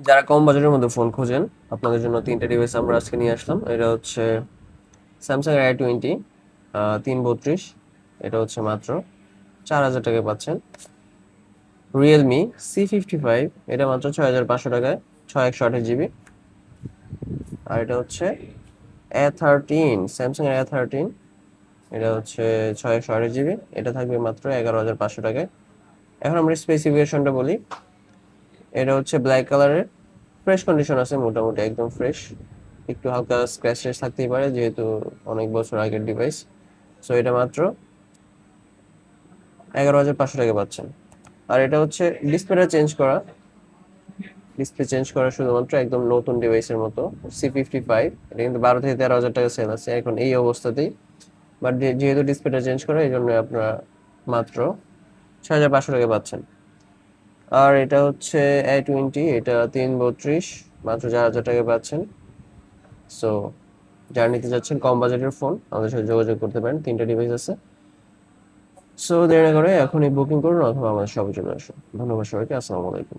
যারা কম বাজেটের মধ্যে ফোন খোঁজেন আপনাদের জন্য তিনটা ডিভাইস আমরা আজকে নিয়ে আসলাম। এটা হচ্ছে স্যামসাং A20 332, এটা হচ্ছে মাত্র 4,000 টাকায় পাচ্ছেন। রিয়েলমি C55, এটা মাত্র 6,500 টাকায়, 6128 জিবি। আর এটা হচ্ছে A13, স্যামসাং A13, এটা হচ্ছে 628 জিবি, এটা থাকবে মাত্র 11,500 টাকায়। এখন আমরা স্পেসিফিকেশনটা বলি। এটা হচ্ছে ব্ল্যাক কালারের, ফ্রেশ কন্ডিশন আছে, মোটামুটি একদম ফ্রেশ। একটু হালকা স্ক্র্যাচ ট্যাচ থাকতেই পারে যেহেতু অনেক বছর আগের ডিভাইস। সো এটা মাত্র 11,500 টাকা পাচ্ছেন। আর এটা হচ্ছে ডিসপ্লেটা চেঞ্জ করা, ডিসপ্লে চেঞ্জ করা শুধুমাত্র একদম নতুন ডিভাইসের মতো। C55, এটা কিন্তু 12 থেকে 13 হাজার টাকা সেল আছে এখন এই অবস্থাতেই। বাট যেহেতু ডিসপ্লেটা চেঞ্জ করা এই জন্য আপনারা মাত্র 6,500 টাকা পাচ্ছেন। আর এটা হচ্ছে A20, এটা 332, মাত্র 4,000 টাকা পাচ্ছেন। সো যারা নিতে চাচ্ছেন কম বাজেটের ফোন, আমাদের সাথে যোগাযোগ করতে পারেন, তিনটা ডিভাইস আছে। সো দেরি না করে এখনই বুকিং করুন অথবা আমাদের শপে চলে আসুন। ধন্যবাদ সবাইকে, আসসালামু আলাইকুম।